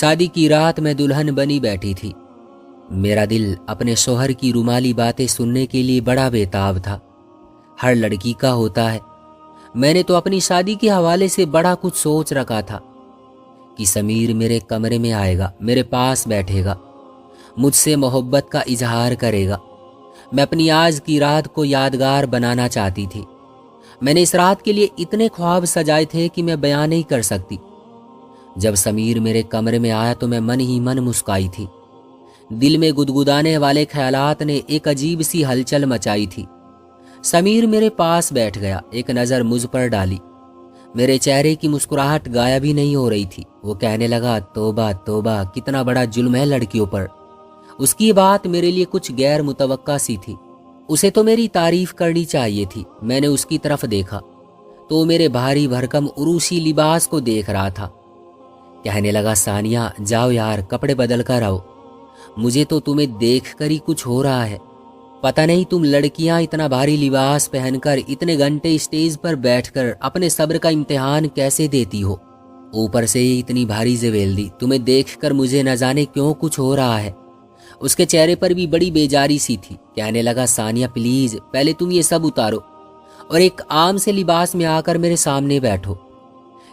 शादी की रात मैं दुल्हन बनी बैठी थी। मेरा दिल अपने शौहर की रुमाली बातें सुनने के लिए बड़ा बेताब था। हर लड़की का होता है। मैंने तो अपनी शादी के हवाले से बड़ा कुछ सोच रखा था कि समीर मेरे कमरे में आएगा, मेरे पास बैठेगा, मुझसे मोहब्बत का इजहार करेगा। मैं अपनी आज की रात को यादगार बनाना चाहती थी। मैंने इस रात के लिए इतने ख्वाब सजाए थे कि मैं बयान नहीं कर सकती। जब समीर मेरे कमरे में आया तो मैं मन ही मन मुस्काई थी। दिल में गुदगुदाने वाले ख्यालात ने एक अजीब सी हलचल मचाई थी। समीर मेरे पास बैठ गया, एक नज़र मुझ पर डाली। मेरे चेहरे की मुस्कुराहट गायब ही नहीं हो रही थी। वो कहने लगा, तौबा तौबा, कितना बड़ा जुल्म है लड़कियों पर। उसकी बात मेरे लिए कुछ गैर मुतवक्का सी थी। उसे तो मेरी तारीफ करनी चाहिए थी। मैंने उसकी तरफ देखा तो मेरे भारी भरकम उरूसी लिबास को देख रहा था। कहने लगा, सानिया जाओ यार, कपड़े बदल कर आओ। मुझे तो तुम्हें देख कर ही कुछ हो रहा है। पता नहीं तुम लड़कियां इतना भारी लिबास पहनकर इतने घंटे स्टेज पर बैठकर अपने सब्र का इम्तिहान कैसे देती हो। ऊपर से ही इतनी भारी ज़वेल्दी, तुम्हें देखकर मुझे न जाने क्यों कुछ हो रहा है। उसके चेहरे पर भी बड़ी बेजारी सी थी। कहने लगा, सानिया प्लीज़ पहले तुम ये सब उतारो और एक आम से लिबास में आकर मेरे सामने बैठो।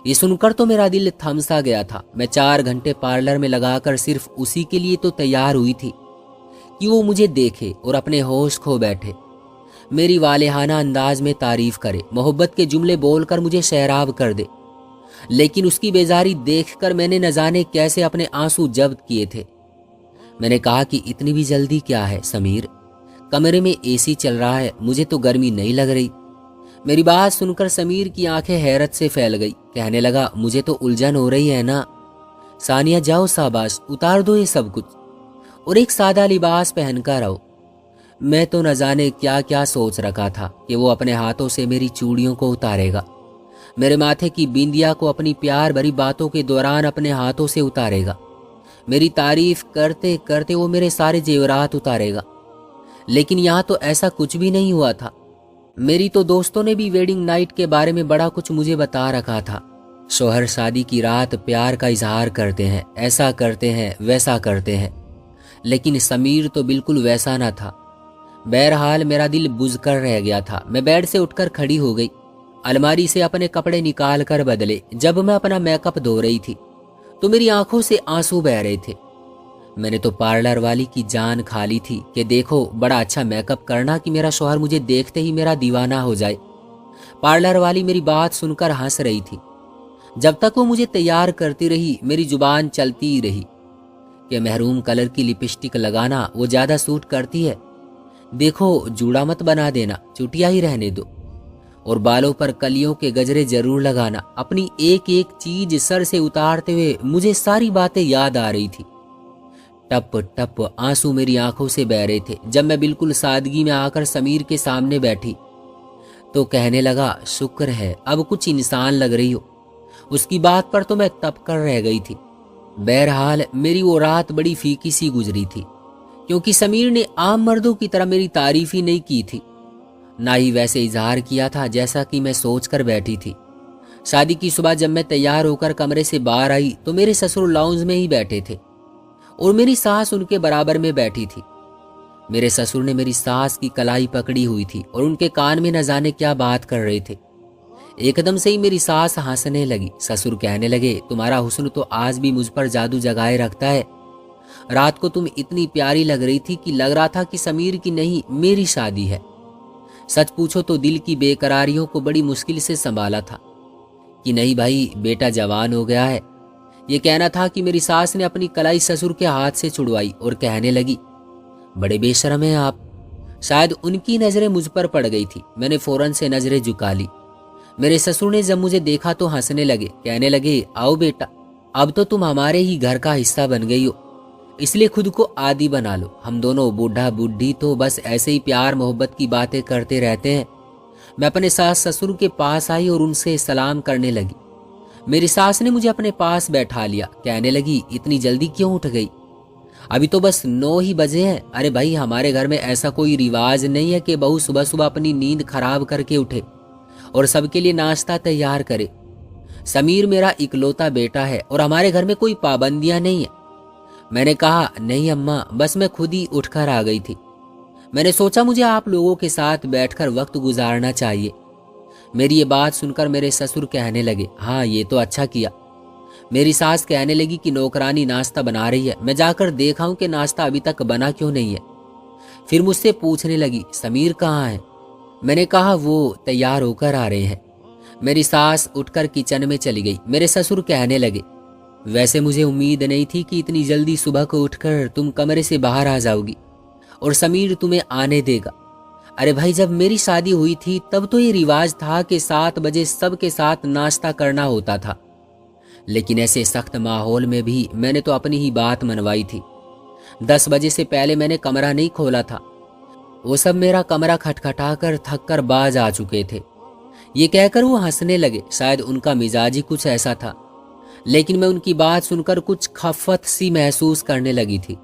ये सुनकर तो मेरा दिल थम सा गया था। मैं 4 घंटे पार्लर में लगाकर सिर्फ उसी के लिए तो तैयार हुई थी कि वो मुझे देखे और अपने होश खो बैठे, मेरी वालेहाना अंदाज में तारीफ करे, मोहब्बत के जुमले बोलकर मुझे शहराब कर दे। लेकिन उसकी बेजारी देखकर मैंने न जाने कैसे अपने आंसू जब्त किए थे। मैंने कहा कि इतनी भी जल्दी क्या है समीर, कमरे में एसी चल रहा है, मुझे तो गर्मी नहीं लग रही। मेरी बात सुनकर समीर की आंखें हैरत से फैल गई। कहने लगा, मुझे तो उलझन हो रही है ना। सानिया जाओ, शाबाश, उतार दो ये सब कुछ और एक सादा लिबास पहनकर आओ। मैं तो न जाने क्या क्या सोच रखा था कि वो अपने हाथों से मेरी चूड़ियों को उतारेगा, मेरे माथे की बिंदिया को अपनी प्यार भरी बातों के दौरान अपने हाथों से उतारेगा, मेरी तारीफ करते करते वो मेरे सारे जेवरात उतारेगा। लेकिन यहाँ तो ऐसा कुछ भी नहीं हुआ था। मेरी तो दोस्तों ने भी वेडिंग नाइट के बारे में बड़ा कुछ मुझे बता रखा था। शौहर शादी की रात प्यार का इजहार करते हैं, ऐसा करते हैं, वैसा करते हैं। लेकिन समीर तो बिल्कुल वैसा ना था। बहरहाल मेरा दिल बुझ कर रह गया था। मैं बेड से उठकर खड़ी हो गई, अलमारी से अपने कपड़े निकाल कर बदले। जब मैं अपना मेकअप धो रही थी तो मेरी आंखों से आंसू बह रहे थे। मैंने तो पार्लर वाली की जान खा ली थी कि देखो बड़ा अच्छा मेकअप करना कि मेरा शौहर मुझे देखते ही मेरा दीवाना हो जाए। पार्लर वाली मेरी बात सुनकर हंस रही थी। जब तक वो मुझे तैयार करती रही मेरी जुबान चलती ही रही कि महरून कलर की लिपस्टिक लगाना वो ज़्यादा सूट करती है। देखो जूड़ा मत बना देना, चुटिया ही रहने दो। और बालों पर कलियों के गजरे जरूर लगाना। अपनी एक एक चीज सर से उतारते हुए मुझे सारी बातें याद आ रही थी। टप टप आंसू मेरी आंखों से बह रहे थे। जब मैं बिल्कुल सादगी में आकर समीर के सामने बैठी तो कहने लगा, शुक्र है अब कुछ इंसान लग रही हो। उसकी बात पर तो मैं तप कर रह गई थी। बहरहाल मेरी वो रात बड़ी फीकी सी गुजरी थी, क्योंकि समीर ने आम मर्दों की तरह मेरी तारीफ ही नहीं की थी, ना ही वैसे इजहार किया था जैसा कि मैं सोच कर बैठी थी। शादी की सुबह जब मैं तैयार होकर कमरे से बाहर आई तो मेरे ससुर लाउंज में ही बैठे थे और मेरी सास उनके बराबर में बैठी थी। मेरे ससुर ने मेरी सास की कलाई पकड़ी हुई थी और उनके कान में न जाने क्या बात कर रहे थे। एकदम से ही मेरी सास हंसने लगी। ससुर कहने लगे, तुम्हारा हुस्न तो आज भी मुझ पर जादू जगाए रखता है। रात को तुम इतनी प्यारी लग रही थी कि लग रहा था कि समीर की नहीं मेरी शादी है। सच पूछो तो दिल की बेकरारियों को बड़ी मुश्किल से संभाला था कि नहीं भाई बेटा जवान हो गया है। ये कहना था कि मेरी सास ने अपनी कलाई ससुर के हाथ से छुड़वाई और कहने लगी, बड़े बेशर्म हैं आप। शायद उनकी नज़रें मुझ पर पड़ गई थी। मैंने फौरन से नज़रें झुका ली। मेरे ससुर ने जब मुझे देखा तो हंसने लगे। कहने लगे, आओ बेटा, अब तो तुम हमारे ही घर का हिस्सा बन गई हो, इसलिए खुद को आदी बना लो। हम दोनों बूढ़ा बूढ़ी तो बस ऐसे ही प्यार मोहब्बत की बातें करते रहते हैं। मैं अपने सास ससुर के पास आई और उनसे सलाम करने लगी। मेरी सास ने मुझे अपने पास बैठा लिया। कहने लगी, इतनी जल्दी क्यों उठ गई? अभी तो बस 9 ही बजे हैं। अरे भाई, हमारे घर में ऐसा कोई रिवाज नहीं है कि बहू सुबह सुबह अपनी नींद खराब करके उठे और सबके लिए नाश्ता तैयार करे। समीर मेरा इकलौता बेटा है और हमारे घर में कोई पाबंदियां नहीं है। मैंने कहा, नहीं अम्मा, बस मैं खुद ही उठकर आ गई थी। मैंने सोचा मुझे आप लोगों के साथ बैठकर वक्त गुजारना चाहिए। मेरी ये बात सुनकर मेरे ससुर कहने लगे, हाँ ये तो अच्छा किया। मेरी सास कहने लगी कि नौकरानी नाश्ता बना रही है, मैं जाकर देखा हूं कि नाश्ता अभी तक बना क्यों नहीं है। फिर मुझसे पूछने लगी, समीर कहाँ है? मैंने कहा वो तैयार होकर आ रहे हैं। मेरी सास उठकर किचन में चली गई। मेरे ससुर कहने लगे, वैसे मुझे उम्मीद नहीं थी कि इतनी जल्दी सुबह को उठकर तुम कमरे से बाहर आ जाओगी और समीर तुम्हें आने देगा। अरे भाई, जब मेरी शादी हुई थी तब तो ये रिवाज था कि 7 बजे सबके साथ नाश्ता करना होता था, लेकिन ऐसे सख्त माहौल में भी मैंने तो अपनी ही बात मनवाई थी। 10 बजे से पहले मैंने कमरा नहीं खोला था। वो सब मेरा कमरा खटखटाकर थक कर बाज आ चुके थे। ये कहकर वो हंसने लगे, शायद उनका मिजाज ही कुछ ऐसा था। लेकिन मैं उनकी बात सुनकर कुछ खफत सी महसूस करने लगी थी।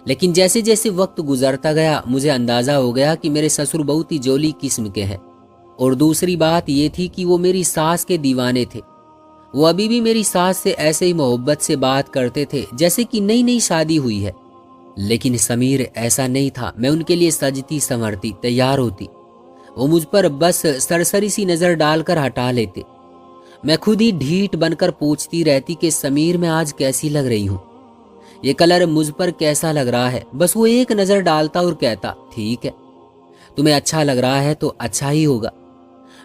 लेकिन जैसे जैसे वक्त गुजरता गया मुझे अंदाजा हो गया कि मेरे ससुर बहुत ही जोली किस्म के हैं। और दूसरी बात ये थी कि वो मेरी सास के दीवाने थे। वो अभी भी मेरी सास से ऐसे ही मोहब्बत से बात करते थे जैसे कि नई नई शादी हुई है। लेकिन समीर ऐसा नहीं था। मैं उनके लिए सजती संवरती तैयार होती, वो मुझ पर बस सरसरी सी नजर डालकर हटा लेते। मैं खुद ही ढीठ बनकर पूछती रहती कि समीर मैं आज कैसी लग रही हूँ, ये कलर मुझ पर कैसा लग रहा है। बस वो एक नजर डालता और कहता, ठीक है, तुम्हें अच्छा लग रहा है तो अच्छा ही होगा।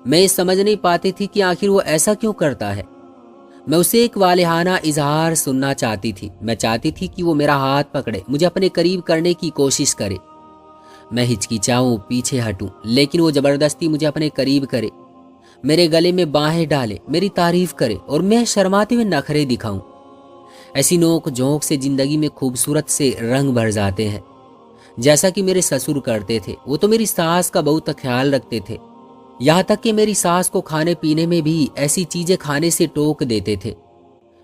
मैं ये समझ नहीं पाती थी कि आखिर वो ऐसा क्यों करता है। मैं उसे एक वालिहाना इजहार सुनना चाहती थी। मैं चाहती थी कि वो मेरा हाथ पकड़े, मुझे अपने करीब करने की कोशिश करे। मैं हिचकिचाऊं, पीछे हटूं, लेकिन वो जबरदस्ती मुझे अपने करीब करे, मेरे गले में बाहें डाले, मेरी तारीफ करे और मैं शर्माते हुए नखरे दिखाऊं। ऐसी नोक झोंक से जिंदगी में खूबसूरत से रंग भर जाते हैं, जैसा कि मेरे ससुर करते थे। वो तो मेरी सास का बहुत ख्याल रखते थे, यहाँ तक कि मेरी सास को खाने पीने में भी ऐसी चीजें खाने से टोक देते थे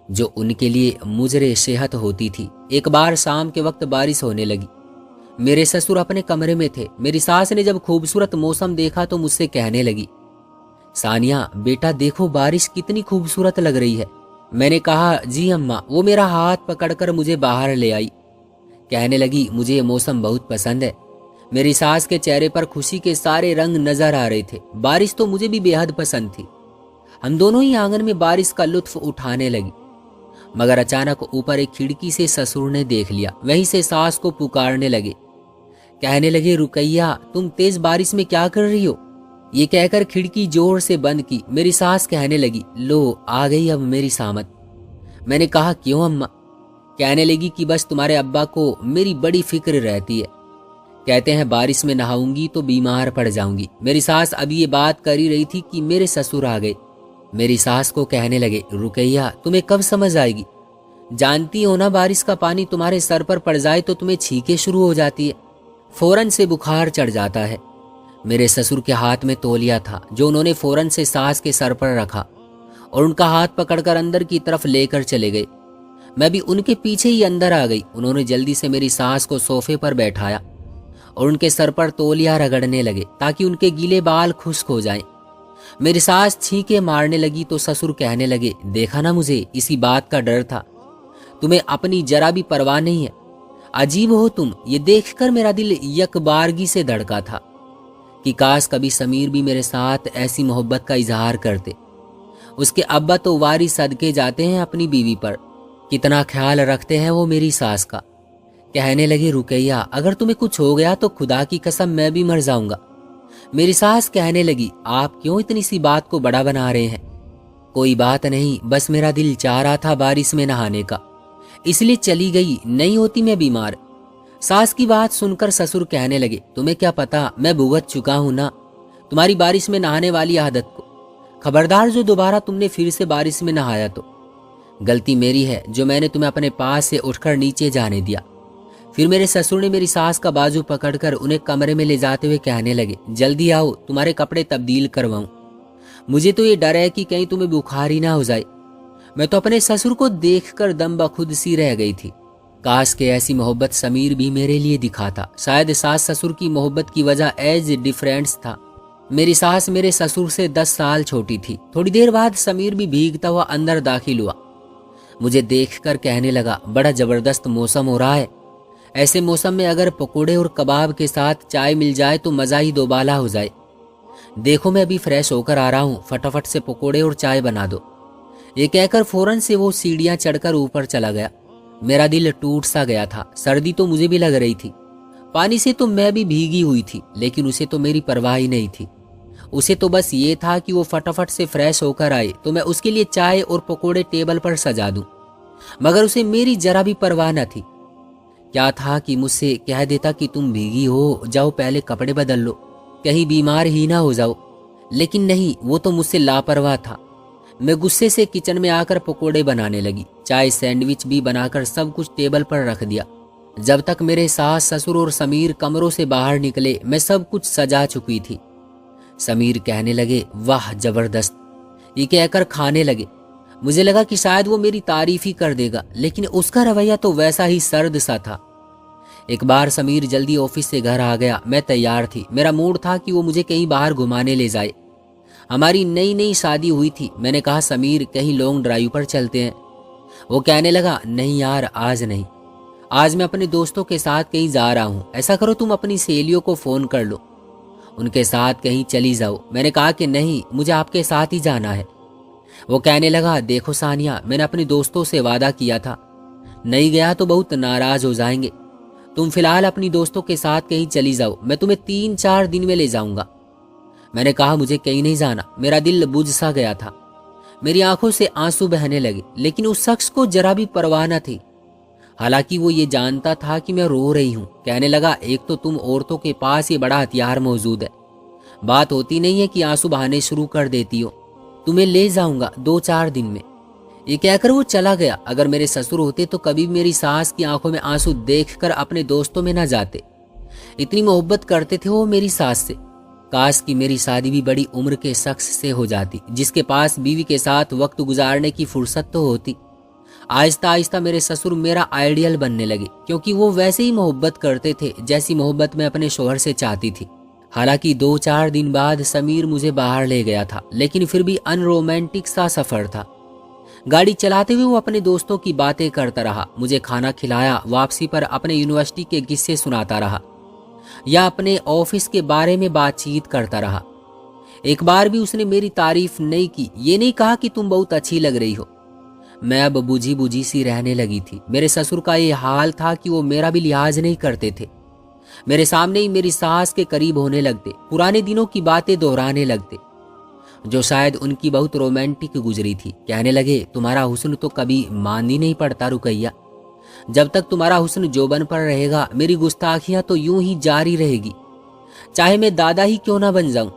जो उनके लिए मुजरे सेहत होती थी। एक बार शाम के वक्त बारिश होने लगी। मेरे ससुर अपने कमरे में थे। मेरी सास ने जब खूबसूरत मौसम देखा तो मुझसे कहने लगी, सानिया बेटा देखो बारिश कितनी खूबसूरत लग रही है। मैंने कहा, जी अम्मा। वो मेरा हाथ पकड़कर मुझे बाहर ले आई। कहने लगी, मुझे ये मौसम बहुत पसंद है। मेरी सास के चेहरे पर खुशी के सारे रंग नजर आ रहे थे। बारिश तो मुझे भी बेहद पसंद थी। हम दोनों ही आंगन में बारिश का लुत्फ उठाने लगी, मगर अचानक ऊपर एक खिड़की से ससुर ने देख लिया। वहीं से सास को पुकारने लगे, कहने लगे, रुकैया तुम तेज बारिश में क्या कर रही हो? ये कहकर खिड़की जोर से बंद की। मेरी सास कहने लगी, लो आ गई अब मेरी सामत। मैंने कहा, क्यों अम्मा? कहने लगी कि बस तुम्हारे अब्बा को मेरी बड़ी फिक्र रहती है, कहते हैं बारिश में नहाऊंगी तो बीमार पड़ जाऊंगी। मेरी सास अभी ये बात कर ही रही थी कि मेरे ससुर आ गए। मेरी सास को कहने लगे, रुकैया तुम्हें कब समझ आएगी? जानती हो ना, बारिश का पानी तुम्हारे सर पर पड़ जाए तो तुम्हें छींकें शुरू हो जाती है, फौरन से बुखार चढ़ जाता है। मेरे ससुर के हाथ में तौलिया था जो उन्होंने फौरन से सास के सर पर रखा और उनका हाथ पकड़कर अंदर की तरफ लेकर चले गए। मैं भी उनके पीछे ही अंदर आ गई। उन्होंने जल्दी से मेरी सास को सोफे पर बैठाया और उनके सर पर तौलिया रगड़ने लगे ताकि उनके गीले बाल खुश्क हो जाएं। मेरी सास छींके मारने लगी तो ससुर कहने लगे, देखा ना, मुझे इसी बात का डर था, तुम्हें अपनी जरा भी परवाह नहीं है। अजीब हो तुम। ये देखकर मेरा दिल यकबारगी से धड़का था कि काश कभी समीर भी मेरे साथ ऐसी मोहब्बत का इजहार करते। उसके अब्बा तो वारी सदके जाते हैं अपनी बीवी पर, कितना ख्याल रखते हैं वो मेरी सास का। कहने लगे, रुकैया अगर तुम्हें कुछ हो गया तो खुदा की कसम मैं भी मर जाऊंगा। मेरी सास कहने लगी, आप क्यों इतनी सी बात को बड़ा बना रहे हैं? कोई बात नहीं, बस मेरा दिल चाह रहा था बारिश में नहाने का, इसलिए चली गई, नहीं होती मैं बीमार। सास की बात सुनकर ससुर कहने लगे, तुम्हें क्या पता, मैं भुगत चुका हूं ना तुम्हारी बारिश में नहाने वाली आदत को। खबरदार जो दोबारा तुमने फिर से बारिश में नहाया तो गलती मेरी है जो मैंने तुम्हें अपने पास से उठकर नीचे जाने दिया। फिर मेरे ससुर ने मेरी सास का बाजू पकड़कर उन्हें कमरे में ले जाते हुए कहने लगे, जल्दी आओ तुम्हारे कपड़े तब्दील करवाऊं। मुझे तो ये डर है कि कहीं तुम्हें बुखार ही ना हो जाए। मैं तो अपने ससुर को देखकर दम बखुद सी रह गई थी। काश के ऐसी मोहब्बत समीर भी मेरे लिए दिखाता। शायद सास ससुर की मोहब्बत की वजह एज डिफरेंस था। मेरी सास मेरे ससुर से 10 साल छोटी थी। थोड़ी देर बाद समीर भी भीगता हुआ अंदर दाखिल हुआ। मुझे देखकर कहने लगा, बड़ा जबरदस्त मौसम हो रहा है। ऐसे मौसम में अगर पकोड़े और कबाब के साथ चाय मिल जाए तो मज़ा ही दोबाला हो जाए। देखो मैं अभी फ्रेश होकर आ रहा हूँ, फटाफट से पकोड़े और चाय बना दो। ये कहकर फौरन से वो सीढ़ियाँ चढ़कर ऊपर चला गया। मेरा दिल टूट सा गया था। सर्दी तो मुझे भी लग रही थी, पानी से तो मैं भी भीगी हुई थी, लेकिन उसे तो मेरी परवाह ही नहीं थी। उसे तो बस ये था कि वो फटाफट से फ्रेश होकर आए तो मैं उसके लिए चाय और पकोड़े टेबल पर सजा दूं। मगर उसे मेरी जरा भी परवाह न थी। क्या था कि मुझसे कह देता कि तुम भीगी हो, जाओ पहले कपड़े बदल लो, कहीं बीमार ही ना हो जाओ। लेकिन नहीं, वो तो मुझसे लापरवाह था। मैं गुस्से से किचन में आकर पकोड़े बनाने लगी। चाय सैंडविच भी बनाकर सब कुछ टेबल पर रख दिया। जब तक मेरे सास ससुर और समीर कमरों से बाहर निकले मैं सब कुछ सजा चुकी थी। समीर कहने लगे, वाह जबरदस्त, ये कहकर खाने लगे। मुझे लगा कि शायद वो मेरी तारीफ ही कर देगा, लेकिन उसका रवैया तो वैसा ही सर्द सा था। एक बार समीर जल्दी ऑफिस से घर आ गया। मैं तैयार थी। मेरा मूड था कि वो मुझे कहीं बाहर घुमाने ले जाए। हमारी नई नई शादी हुई थी। मैंने कहा, समीर कहीं लॉन्ग ड्राइव पर चलते हैं। वो कहने लगा, नहीं यार आज नहीं, आज मैं अपने दोस्तों के साथ कहीं जा रहा हूँ। ऐसा करो तुम अपनी सहेलियों को फ़ोन कर लो, उनके साथ कहीं चली जाओ। मैंने कहा कि नहीं, मुझे आपके साथ ही जाना है। वो कहने लगा, देखो सानिया, मैंने अपने दोस्तों से वादा किया था, नहीं गया तो बहुत नाराज हो जाएंगे। तुम फिलहाल अपनी दोस्तों के साथ कहीं चली जाओ, मैं तुम्हें 3-4 दिन में ले जाऊंगा। मैंने कहा, मुझे कहीं नहीं जाना। मेरा दिल बुझ सा गया था। मेरी आंखों से आंसू बहने लगे, लेकिन उस शख्स को जरा भी परवाह न थी। हालांकि वो ये जानता था कि मैं रो रही हूँ। कहने लगा, एक तो तुम औरतों के पास ये बड़ा हथियार मौजूद है, बात होती नहीं है कि आंसू बहाने शुरू कर देती हो। तुम्हें ले जाऊंगा 2-4 दिन में। ये कहकर वो चला गया। अगर मेरे ससुर होते तो कभी मेरी सास की आंखों में आंसू देखकर अपने दोस्तों में न जाते। इतनी मोहब्बत करते थे वो मेरी सास से। काश कि मेरी शादी भी बड़ी उम्र के शख्स से हो जाती, जिसके पास बीवी के साथ वक्त गुजारने की फुर्सत तो होती। आहिस्ता आहिस्ता मेरे ससुर मेरा आइडियल बनने लगे, क्योंकि वो वैसे ही मोहब्बत करते थे जैसी मोहब्बत मैं अपने शोहर से चाहती थी। हालांकि 2-4 दिन बाद समीर मुझे बाहर ले गया था, लेकिन फिर भी अनरोमांटिक सा सफर था। गाड़ी चलाते हुए वो अपने दोस्तों की बातें करता रहा, मुझे खाना खिलाया, वापसी पर अपने यूनिवर्सिटी के किस्से सुनाता रहा या अपने ऑफिस के बारे में बातचीत करता रहा। एक बार भी उसने मेरी तारीफ नहीं की, ये नहीं कहा कि तुम बहुत अच्छी लग रही हो। मैं अब बुझी बुझी सी रहने लगी थी। मेरे ससुर का ये हाल था कि वो मेरा भी लिहाज नहीं करते थे। मेरे सामने ही मेरी सास के करीब होने लगते, पुराने दिनों की बातें दोहराने लगते जो शायद उनकी बहुत रोमांटिक गुजरी थी। कहने लगे, तुम्हारा हुस्न तो कभी मान ही नहीं पड़ता रुकैया। जब तक तुम्हारा हुस्न जोबन पर रहेगा, मेरी गुस्ताखियां तो यूं ही जारी रहेगी, चाहे मैं दादा ही क्यों ना बन जाऊं।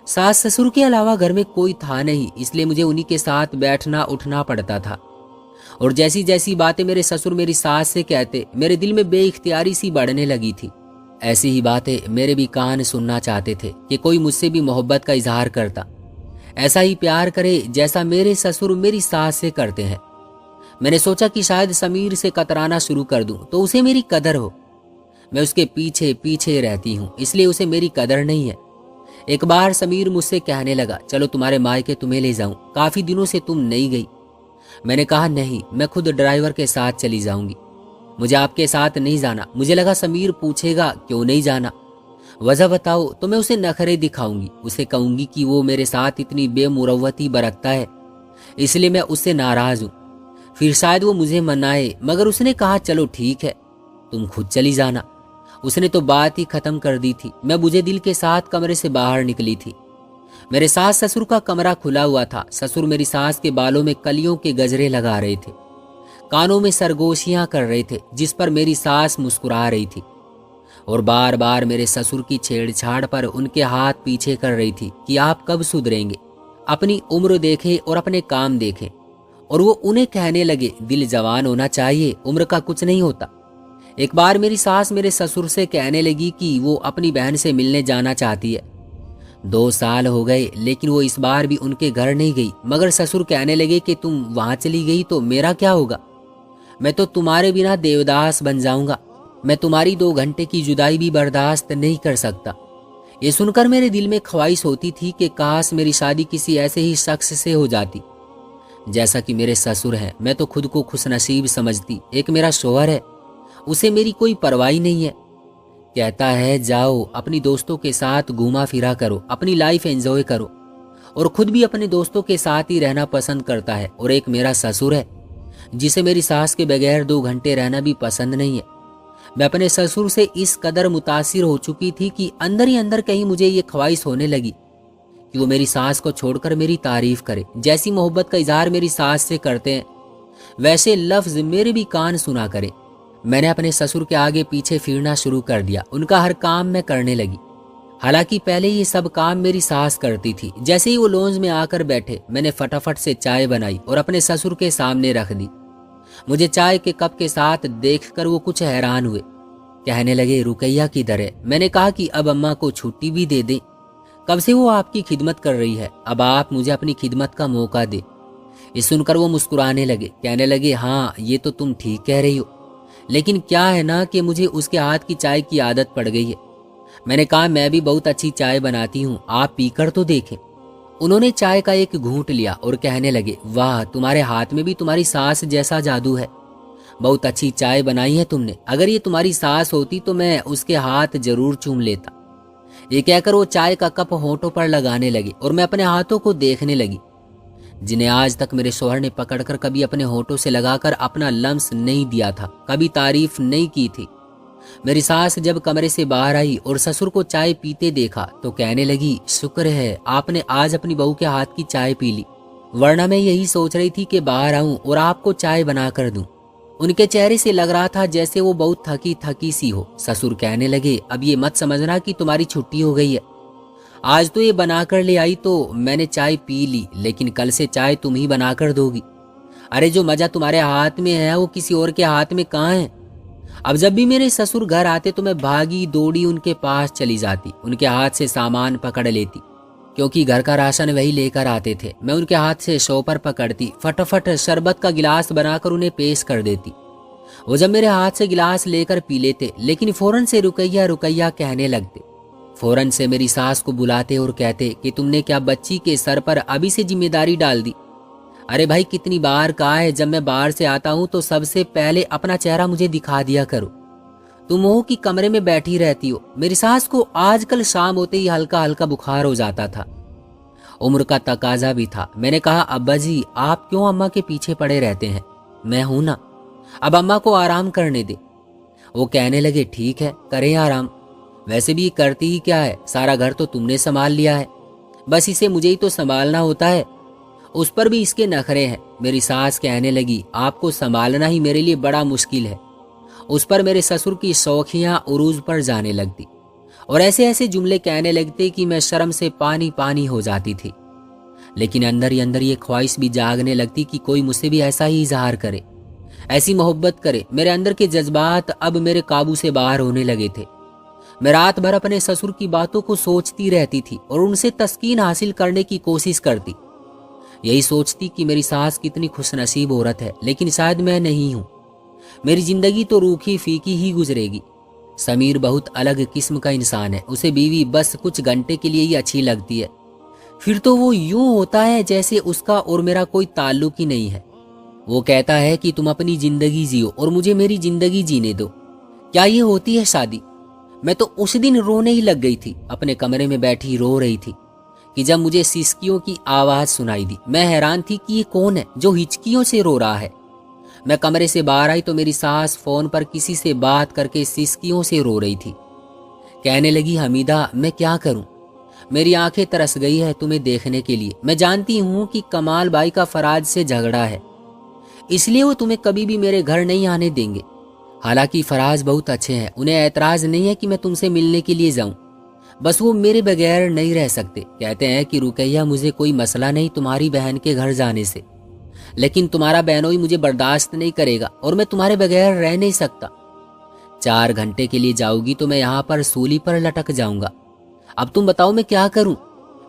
सास ससुर के अलावा घर में कोई था नहीं, इसलिए मुझे उन्हीं के साथ बैठना उठना पड़ता था। और जैसी जैसी बातें मेरे ससुर मेरी सास से कहते, मेरे दिल में बेइख्तियारी सी बढ़ने लगी थी। ऐसी ही बातें मेरे भी कान सुनना चाहते थे कि कोई मुझसे भी मोहब्बत का इजहार करता, ऐसा ही प्यार करे जैसा मेरे ससुर मेरी सास से करते हैं। मैंने सोचा कि शायद समीर से कतराना शुरू कर दूं तो उसे मेरी कदर हो। मैं उसके पीछे पीछे रहती हूँ, इसलिए उसे मेरी कदर नहीं है। एक बार समीर मुझसे कहने लगा, चलो तुम्हारे मायके तुम्हें ले जाऊं, काफी दिनों से तुम नहीं गई। मैंने कहा, नहीं, मैं खुद ड्राइवर के साथ चली जाऊंगी, मुझे आपके साथ नहीं जाना। मुझे लगा समीर पूछेगा, क्यों नहीं जाना, वजह बताओ। तो मैं उसे नखरे दिखाऊंगी, उसे कहूंगी कि वो मेरे साथ इतनी बेमुरव्वती बरतता है, इसलिए मैं उससे नाराज हूं। फिर शायद वो मुझे मनाए, मगर उसने कहा, चलो ठीक है, तुम खुद चली जाना। उसने तो बात ही खत्म कर दी थी। मैं बुझे दिल के साथ कमरे से बाहर निकली थी। मेरे सास ससुर का कमरा खुला हुआ था। ससुर मेरी सास के बालों में कलियों के गजरे लगा रहे थे, कानों में सरगोशियां कर रहे थे, जिस पर मेरी सास मुस्कुरा रही थी और बार बार मेरे ससुर की छेड़छाड़ पर उनके हाथ पीछे कर रही थी कि आप कब सुधरेंगे, अपनी उम्र देखें और अपने काम देखें। और वो उन्हें कहने लगे, दिल जवान होना चाहिए, उम्र का कुछ नहीं होता। एक बार मेरी सास मेरे ससुर से कहने लगी कि वो अपनी बहन से मिलने जाना चाहती है। 2 साल हो गए, लेकिन वो इस बार भी उनके घर नहीं गई। मगर ससुर कहने लगे कि तुम वहां चली गई तो मेरा क्या होगा, मैं तो तुम्हारे बिना देवदास बन जाऊंगा, मैं तुम्हारी 2 घंटे की जुदाई भी बर्दाश्त नहीं कर सकता। ये सुनकर मेरे दिल में ख्वाहिश होती थी कि काश मेरी शादी किसी ऐसे ही शख्स से हो जाती जैसा कि मेरे ससुर हैं। मैं तो खुद को खुशनसीब समझती। एक मेरा शौहर है, उसे मेरी कोई परवाह नहीं है। कहता है जाओ अपनी दोस्तों के साथ घूमा फिरा करो, अपनी लाइफ एंजॉय करो, और खुद भी अपने दोस्तों के साथ ही रहना पसंद करता है। और एक मेरा ससुर है जिसे मेरी सास के बगैर 2 घंटे रहना भी पसंद नहीं है। मैं अपने ससुर से इस कदर मुतासिर हो चुकी थी कि अंदर ही अंदर कहीं मुझे ये ख्वाहिश होने लगी कि वो मेरी सास को छोड़कर मेरी तारीफ करे। जैसी मोहब्बत का इजहार मेरी सास से करते हैं वैसे लफ्ज मेरे भी कान सुना करे। मैंने अपने ससुर के आगे पीछे फिरना शुरू कर दिया। उनका हर काम मैं करने लगी। हालांकि पहले ये सब काम मेरी सास करती थी। जैसे ही वो लॉन्ज में आकर बैठे मैंने फटाफट से चाय बनाई और अपने ससुर के सामने रख दी। मुझे चाय के कप के साथ देखकर वो कुछ हैरान हुए। कहने लगे रुकैया किधर है? मैंने कहा कि अब अम्मा को छुट्टी भी दे दें, कब से वो आपकी खिदमत कर रही है, अब आप मुझे अपनी खिदमत का मौका दे। ये सुनकर वो मुस्कुराने लगे। कहने लगे हाँ ये तो तुम ठीक कह रही हो, लेकिन क्या है ना कि मुझे उसके हाथ की चाय की आदत पड़ गई है। मैंने कहा मैं भी बहुत अच्छी चाय बनाती हूँ, आप पीकर तो देखें। उन्होंने चाय का एक घूंट लिया और कहने लगे वाह तुम्हारे हाथ में भी तुम्हारी सास जैसा जादू है, बहुत अच्छी चाय बनाई है तुमने। अगर ये तुम्हारी सास होती तो मैं उसके हाथ जरूर चूम लेता। ये कहकर वो चाय का कप होंठों पर लगाने लगे और मैं अपने हाथों को देखने लगी जिन्हें आज तक मेरे शौहर ने पकड़कर कभी अपने होंठों से लगाकर अपना लम्स नहीं दिया था, कभी तारीफ नहीं की थी। मेरी सास जब कमरे से बाहर आई और ससुर को चाय पीते देखा तो कहने लगी शुक्र है आपने आज अपनी बहू के हाथ की चाय पी ली, वरना मैं यही सोच रही थी कि बाहर आऊं और आपको चाय बना कर दूं। उनके चेहरे से लग रहा था जैसे वो बहुत थकी थकी सी हो। ससुर कहने लगे अब ये मत समझना कि तुम्हारी छुट्टी हो गई है, आज तो ये बनाकर ले आई तो मैंने चाय पी ली, लेकिन कल से चाय तुम ही बनाकर दोगी। अरे जो मजा तुम्हारे हाथ में है वो किसी और के हाथ में कहाँ है। अब जब भी मेरे ससुर घर आते तो मैं भागी दौड़ी उनके पास चली जाती, उनके हाथ से सामान पकड़ लेती, क्योंकि घर का राशन वही लेकर आते थे। मैं उनके हाथ से शॉपर पकड़ती, फटाफट शरबत का गिलास बनाकर उन्हें पेश कर देती। वो जब मेरे हाथ से गिलास लेकर पी लेते, लेकिन फौरन से रुकैया रुकैया कहने लगते। फौरन से मेरी सास को बुलाते और कहते कि तुमने क्या बच्ची के सर पर अभी से जिम्मेदारी डाल दी। अरे भाई कितनी बार कहा है जब मैं बाहर से आता हूं तो सबसे पहले अपना चेहरा मुझे दिखा दिया करो, तुम हो कि कमरे में बैठी रहती हो। मेरी सास को आजकल शाम होते ही हल्का हल्का बुखार हो जाता था, उम्र का तकाजा भी था। मैंने कहा अब्बा जी आप क्यों अम्मा के पीछे पड़े रहते हैं, मैं हूं ना, अब अम्मा को आराम करने दे। वो कहने लगे ठीक है करें आराम, वैसे भी करती ही क्या है, सारा घर तो तुमने संभाल लिया है, बस इसे मुझे ही तो संभालना होता है, उस पर भी इसके नखरे हैं। मेरी सास कहने लगी आपको संभालना ही मेरे लिए बड़ा मुश्किल है। उस पर मेरे ससुर की शौखियां उरूज पर जाने लगती और ऐसे ऐसे जुमले कहने लगते कि मैं शर्म से पानी पानी हो जाती थी। लेकिन अंदर ही अंदर ये ख्वाहिश भी जागने लगती कि कोई मुझसे भी ऐसा ही इजहार करे, ऐसी मोहब्बत करे। मेरे अंदर के जज्बात अब मेरे काबू से बाहर होने लगे थे। मैं रात भर अपने ससुर की बातों को सोचती रहती थी और उनसे तस्कीन हासिल करने की कोशिश करती, यही सोचती कि मेरी सास कितनी खुशनसीब औरत है, लेकिन शायद मैं नहीं हूं। मेरी जिंदगी तो रूखी फीकी ही गुजरेगी। समीर बहुत अलग किस्म का इंसान है, उसे बीवी बस कुछ घंटे के लिए ही अच्छी लगती है, फिर तो वो यूं होता है जैसे उसका और मेरा कोई ताल्लुक ही नहीं है। वो कहता है कि तुम अपनी जिंदगी जियो और मुझे मेरी जिंदगी जीने दो। क्या ये होती है शादी? मैं तो उस दिन रोने ही लग गई थी, अपने कमरे में बैठी रो रही थी कि जब मुझे सिसकियों की आवाज सुनाई दी। मैं हैरान थी कि ये कौन है जो हिचकियों से रो रहा है। मैं कमरे से बाहर आई तो मेरी सास फोन पर किसी से बात करके सिसकियों से रो रही थी। कहने लगी हमीदा मैं क्या करूं, मेरी आंखें तरस गई है तुम्हें देखने के लिए। मैं जानती हूं कि कमाल भाई का फराज से झगड़ा है, इसलिए वो तुम्हें कभी भी मेरे घर नहीं आने देंगे। हालांकि फराज बहुत अच्छे हैं, उन्हें ऐतराज नहीं है कि मैं तुमसे मिलने के लिए जाऊं, बस वो मेरे बगैर नहीं रह सकते। कहते हैं कि रुकैया मुझे कोई मसला नहीं तुम्हारी बहन के घर जाने से, लेकिन तुम्हारा बहनोई मुझे बर्दाश्त नहीं करेगा और मैं तुम्हारे बगैर रह नहीं सकता। 4 घंटे के लिए जाओगी तो मैं यहाँ पर सूली पर लटक जाऊंगा। अब तुम बताओ मैं क्या करूं?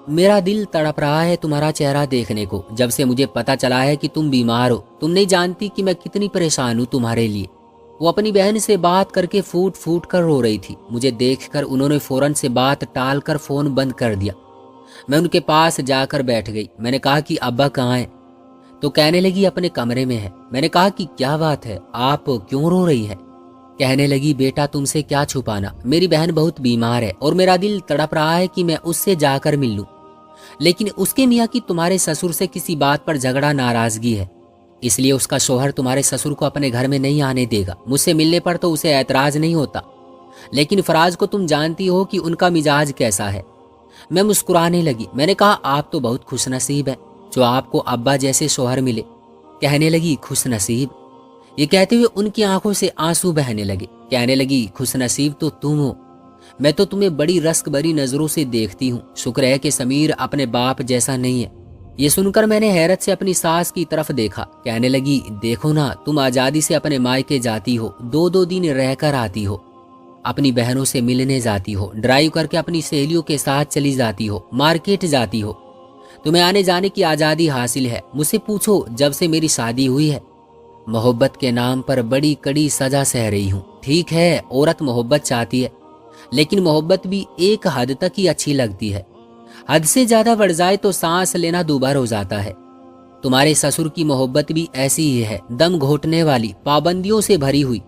मेरा दिल तड़प रहा है तुम्हारा चेहरा देखने को। जब से मुझे पता चला है कि तुम बीमार हो, तुम नहीं जानती कि मैं कितनी परेशान हूं तुम्हारे लिए। वो अपनी बहन से बात करके फूट फूट कर रो रही थी। मुझे देखकर उन्होंने फौरन से बात टालकर फ़ोन बंद कर दिया। मैं उनके पास जाकर बैठ गई। मैंने कहा कि अब्बा कहाँ हैं? तो कहने लगी अपने कमरे में है। मैंने कहा कि क्या बात है, आप क्यों रो रही है? कहने लगी बेटा तुमसे क्या छुपाना, मेरी बहन बहुत बीमार है और मेरा दिल तड़प रहा है कि मैं उससे जाकर मिल लूं, लेकिन उसके मियाँ की तुम्हारे ससुर से किसी बात पर झगड़ा नाराजगी है, इसलिए उसका शौहर तुम्हारे ससुर को अपने घर में नहीं आने देगा। मुझसे मिलने पर तो उसे ऐतराज नहीं होता, लेकिन फराज को तुम जानती हो कि उनका मिजाज कैसा है। मैं मुस्कुराने लगी। मैंने कहा आप तो बहुत खुशनसीब हैं जो आपको अब्बा जैसे शौहर मिले। कहने लगी खुशनसीब? ये कहते हुए उनकी आंखों से आंसू बहने लगे। कहने लगी खुशनसीब तो तुम हो, मैं तो तुम्हें बड़ी रस्क भरी नजरों से देखती हूँ। शुक्र है कि समीर अपने बाप जैसा नहीं है। ये सुनकर मैंने हैरत से अपनी सास की तरफ देखा। कहने लगी देखो ना, तुम आजादी से अपने मायके जाती हो, 2-2 दिन रहकर आती हो, अपनी बहनों से मिलने जाती हो, ड्राइव करके अपनी सहेलियों के साथ चली जाती हो, मार्केट जाती हो, तुम्हें आने जाने की आज़ादी हासिल है। मुझसे पूछो जब से मेरी शादी हुई है मोहब्बत के नाम पर बड़ी कड़ी सजा सह रही हूँ। ठीक है औरत मोहब्बत चाहती है, लेकिन मोहब्बत भी एक हद तक ही अच्छी लगती है। हद से ज्यादा बढ़ जाए तो सांस लेना दूभर हो जाता है। तुम्हारे ससुर की मोहब्बत भी ऐसी ही है, दम घोटने वाली, पाबंदियों से भरी हुई।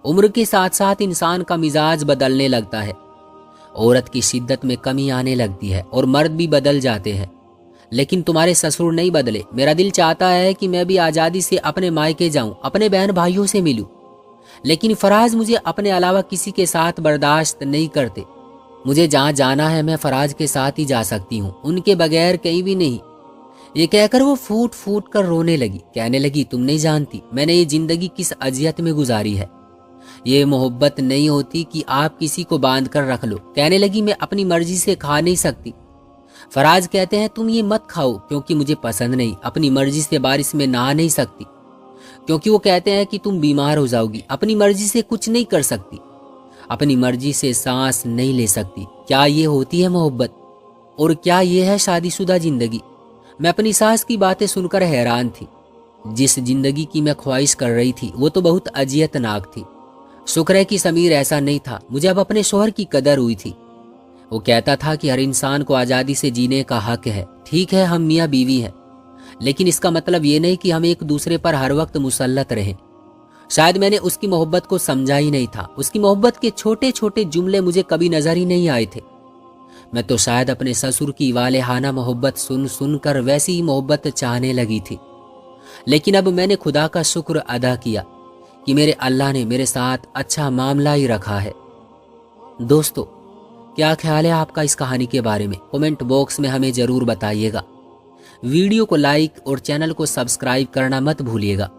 उम्र के साथ साथ इंसान का मिजाज बदलने लगता है, औरत की शिद्दत में कमी आने लगती है और मर्द भी बदल जाते हैं, लेकिन तुम्हारे ससुर नहीं बदले। मेरा दिल चाहता है कि मैं भी आज़ादी से अपने मायके जाऊं, अपने बहन भाइयों से मिलूं, लेकिन फराज मुझे अपने अलावा किसी के साथ बर्दाश्त नहीं करते। मुझे जहाँ जाना है मैं फराज के साथ ही जा सकती हूँ, उनके बगैर कहीं भी नहीं। ये कहकर वो फूट फूट कर रोने लगी। कहने लगी तुम नहीं जानती मैंने ये जिंदगी किस अजियत में गुजारी है। ये मोहब्बत नहीं होती कि आप किसी को बांध कर रख लो। कहने लगी मैं अपनी मर्जी से खा नहीं सकती। फराज कहते हैं तुम ये मत खाओ क्योंकि मुझे पसंद नहीं। अपनी मर्जी से बारिश में नहा नहीं सकती क्योंकि वो कहते हैं कि तुम बीमार हो जाओगी। अपनी मर्जी से कुछ नहीं कर सकती, अपनी मर्जी से सांस नहीं ले सकती। क्या ये होती है मोहब्बत? और क्या ये है शादीशुदा जिंदगी? मैं अपनी सास की बातें सुनकर हैरान थी। जिस जिंदगी की मैं ख्वाहिश कर रही थी वो तो बहुत अजियतनाक थी। शुक्र है कि समीर ऐसा नहीं था। मुझे अब अपने शौहर की कदर हुई थी। वो कहता था कि हर इंसान को आज़ादी से जीने का हक है। ठीक है हम मियाँ बीवी हैं, लेकिन इसका मतलब ये नहीं कि हम एक दूसरे पर हर वक्त मुसल्लत रहें। शायद मैंने उसकी मोहब्बत को समझा ही नहीं था। उसकी मोहब्बत के छोटे छोटे जुमले मुझे कभी नजर ही नहीं आए थे। मैं तो शायद अपने ससुर की वालेहाना मोहब्बत सुन सुन कर वैसी ही मोहब्बत चाहने लगी थी। लेकिन अब मैंने खुदा का शुक्र अदा किया कि मेरे अल्लाह ने मेरे साथ अच्छा मामला ही रखा है। दोस्तों क्या ख्याल है आपका इस कहानी के बारे में? कमेंट बॉक्स में हमें ज़रूर बताइएगा। वीडियो को लाइक और चैनल को सब्सक्राइब करना मत भूलिएगा।